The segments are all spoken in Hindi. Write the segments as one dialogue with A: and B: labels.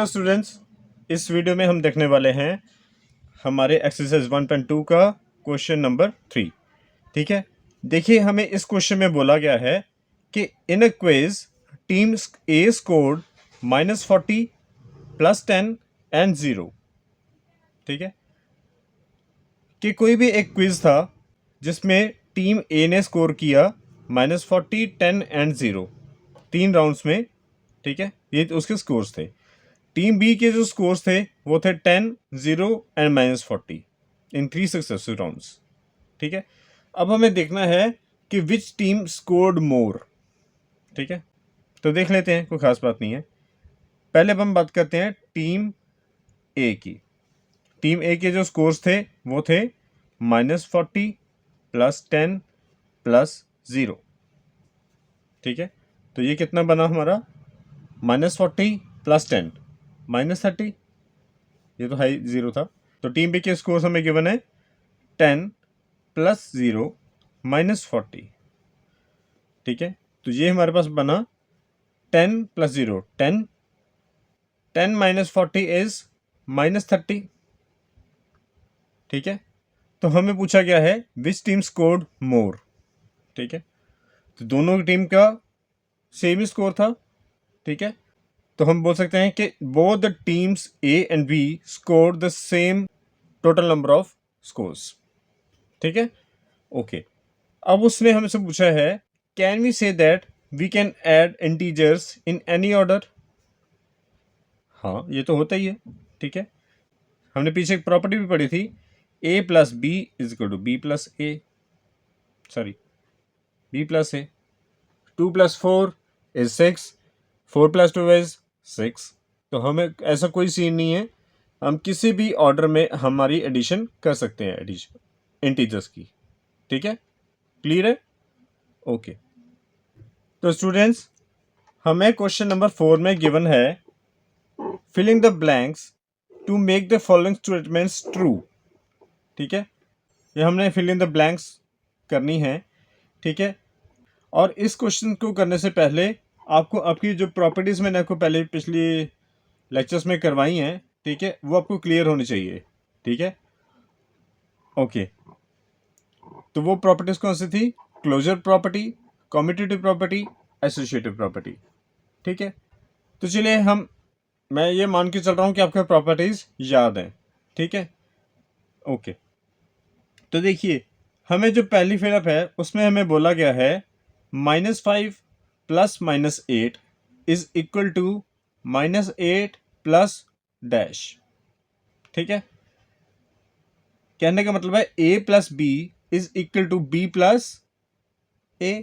A: हेलो स्टूडेंट्स, इस वीडियो में हम देखने वाले हैं हमारे एक्सरसाइज 1.2 का क्वेश्चन नंबर 3। ठीक है, देखिए हमें इस क्वेश्चन में बोला गया है कि in a quiz team A scored -40 +10 and 0। ठीक है, कि कोई भी एक क्विज था जिसमें टीम ए ने स्कोर किया -40, 10 एंड 0 3 राउंड्स में। ठीक है, ये उसके स्कोर्स थे। टीम बी के जो स्कोर्स थे वो थे 10, 0 एंड -40 इन 3 सक्सेसिव राउंड्स। ठीक है, अब हमें देखना है कि विच टीम स्कोर्ड मोर। ठीक है, तो देख लेते हैं, कोई खास बात नहीं है। पहले अब हम बात करते हैं टीम ए की। टीम ए के जो स्कोर्स थे वो थे -40 +10 +0। ठीक है, तो ये कितना बना हमारा? -40 +10 -30, ये तो हाई 0 था। तो टीम बी के स्कोर्स हमें गिवन है 10 +0 -40। ठीक है, तो ये हमारे पास बना 10 + 0 10, 10 -40 इज -30। ठीक है, तो हमें पूछा गया है विच टीम स्कोर्ड मोर। ठीक है, तो दोनों की टीम का सेम ही स्कोर था। ठीक है, तो हम बोल सकते हैं कि both the teams A and B scored the same total number of scores. ठीक है, ओके। अब उसने हमसे पूछा है can we say that we can add integers in any order. हाँ, ये तो होता ही है। ठीक है, हमने पीछे एक प्रॉपर्टी भी पढ़ी थी, a + b = b + a, sorry b + a। 2 + 4 = 6, 4 + 2 = 6। तो हमें ऐसा कोई सीन नहीं है, हम किसी भी ऑर्डर में हमारी एडिशन कर सकते हैं, एडिशन इंटीजर्स की। ठीक है, क्लियर है? ओके। तो स्टूडेंट्स, हमें क्वेश्चन नंबर 4 में गिवन है filling the blanks to make the following statements true. ठीक है, ये हमने फिलिंग द ब्लैंक्स करनी है। ठीक है, और इस क्वेश्चन को करने से पहले आपको आपकी जो प्रॉपर्टीज़ मैंने आपको पहले पिछली लेक्चर्स में करवाई हैं, ठीक है, वो आपको क्लियर होनी चाहिए। ठीक है, ओके। तो वो प्रॉपर्टीज़ कौन सी थी? Closure property, commutative property, associative property. ठीक है, तो चलिए मैं ये मान के चल रहा हूँ कि आपको प्रॉपर्टीज़ याद हैं। ठीक है, ओके। तो देखिए, हमें जो पहली फिलअप है उसमें हमें बोला गया है -5 + -8 = -8 + डैश। ठीक है, कहने का मतलब है a + b = b + a।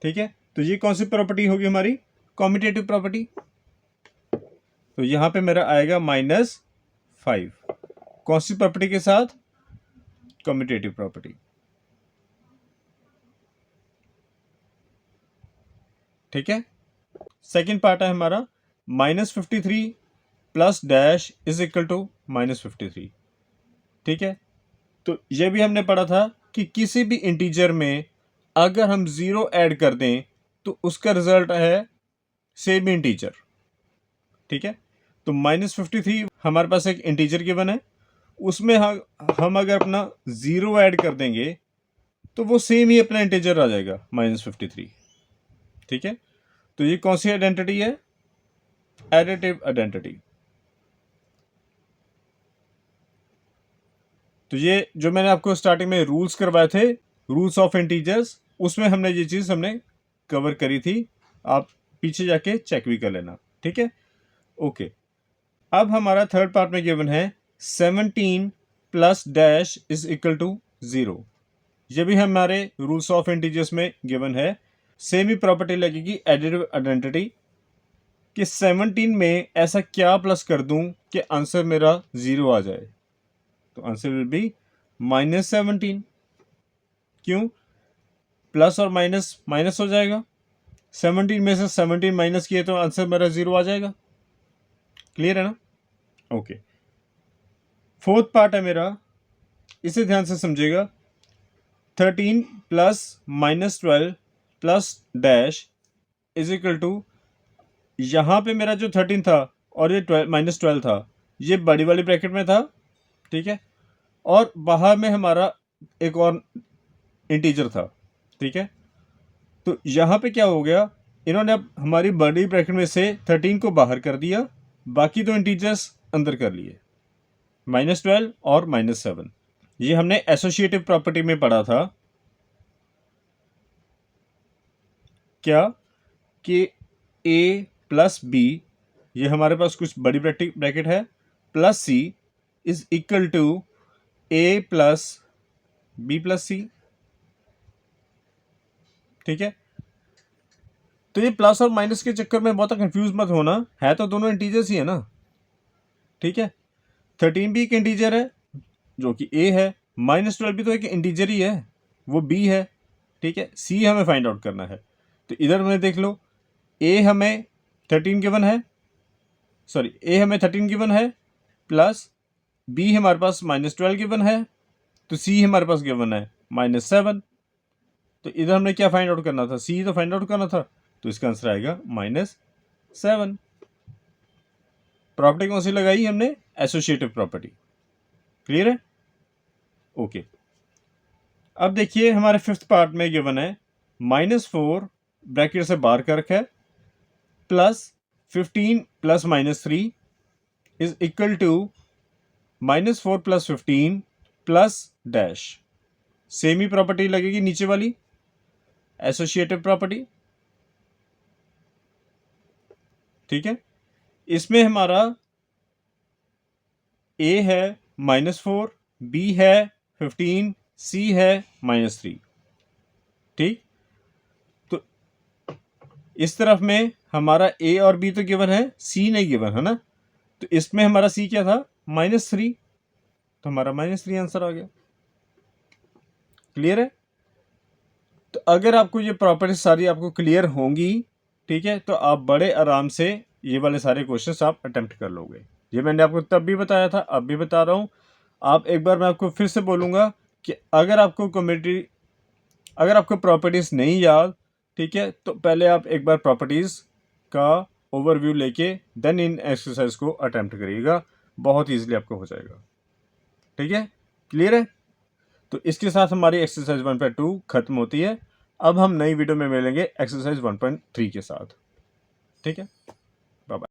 A: ठीक है, तो ये कौन सी प्रॉपर्टी होगी हमारी? Commutative property. तो यहां पे मेरा आएगा -5, कौन सी प्रॉपर्टी के साथ? Commutative property. ठीक है, सेकेंड पार्ट है हमारा -53 + डैश = -53। ठीक है, तो ये भी हमने पढ़ा था कि किसी भी इंटीजर में अगर हम 0 ऐड कर दें तो उसका रिजल्ट है सेम इंटीजर। ठीक है, तो -53 हमारे पास एक इंटीजर गिवन है, उसमें हम अगर अपना 0 ऐड कर देंगे तो वो सेम ही अपना इंटीजर आ जाएगा -53। ठीक है, तो ये कौन सी आइडेंटिटी है? Additive identity. तो ये जो मैंने आपको स्टार्टिंग में रूल्स करवाए थे, रूल्स ऑफ इंटीजर्स, उसमें हमने ये चीज़ कवर करी थी। आप पीछे जाके चेक भी कर लेना। ठीक है, ओके। अब हमारा थर्ड पार्ट में गिवन है 17 + डैश = 0। ये भी हमारे रूल्स ऑफ इंटीजर्स में गिवन है। सेम ही प्रॉपर्टी लगेगी एडिटिव आइडेंटिटी कि 17 में ऐसा क्या प्लस कर दूं कि आंसर मेरा 0 आ जाए। तो आंसर विल बी -17। क्यों? प्लस और माइनस माइनस हो जाएगा, 17 में से 17 माइनस किए तो आंसर मेरा 0 आ जाएगा। क्लियर है ना? ओके। फोर्थ पार्ट है मेरा, इसे ध्यान से समझिएगा। 13 + -12 + डैश = यहां पे मेरा जो 13 था और ये -12 था, ये बड़ी वाली ब्रैकेट में था, ठीक है, और बाहर में हमारा एक और इंटीजर था, ठीक है। तो यहाँ पे क्या हो गया, इन्होंने अब हमारी बड़ी ब्रैकेट में से 13 को बाहर कर दिया, बाकी दो इंटीजर्स अंदर कर लिए, -12 और -7। ये हमने एसोसिएटिव प्रॉपर्टी में पढ़ा था, क्या कि a प्लस b, ये हमारे पास कुछ बड़ी ब्रैकेट है, plus c is equal to a plus b plus c, ठीक है। तो ये प्लस और माइनस के चक्कर में बहुत कंफ्यूज मत होना, है तो दोनों इंटीजर्स ही है ना, ठीक है। 13 भी एक इंटीजर है जो कि a है, -12 भी तो एक इंटीजर ही है, वो b है, ठीक है। c हमें फाइंड आउट करना है, तो इधर में देख लो, a हमें 13 गिवन है, सॉरी a हमें 13 गिवन है, प्लस b हमारे पास -12 गिवन है, तो c हमारे पास गिवन है -7। तो इधर हमने क्या फाइंड आउट करना था, c तो फाइंड आउट करना था, तो इसका आंसर आएगा -7। प्रॉपर्टी कौन सी लगाई हमने, एसोसिएटिव प्रॉपर्टी, क्लियर है, ओके। अब देखिए हमारे फिफ्थ पार्ट में गिवन है -4 ब्रैकेट से बाहर कर रखा है, plus 15 plus -3 is equal to -4 plus 15 plus dash. Same ही प्रॉपर्टी लगेगी नीचे वाली, एसोसिएटिव प्रॉपर्टी, ठीक है। इसमें हमारा a है -4, b है 15, c है -3, ठीक। तो इस तरफ में हमारा a और b तो गिवन है, c नहीं गिवन है ना, तो इसमें हमारा c क्या था, -3, तो हमारा -3 आंसर आ गया, क्लियर है। तो अगर आपको ये प्रॉपर्टी सारी आपको क्लियर होंगी, ठीक है, तो आप बड़े आराम से ये वाले सारे क्वेश्चंस आप अटेम्प्ट कर लोगे। ये मैंने आपको तब भी बताया था, अब भी बता रहा हूँ। आप एक बार मैं आपको फिर से बोलूँगा कि अगर आपको प्रॉपर्टीज़ नहीं याद, ठीक है, तो पहले आप एक बार प्रॉपर्टीज़ का ओवरव्यू लेके देन इन एक्सरसाइज को अटेम्प्ट करिएगा, बहुत ईजिली आपको हो जाएगा, ठीक है, क्लियर है। तो इसके साथ हमारी एक्सरसाइज 1.2 खत्म होती है। अब हम नई वीडियो में मिलेंगे एक्सरसाइज 1.3 के साथ, ठीक है।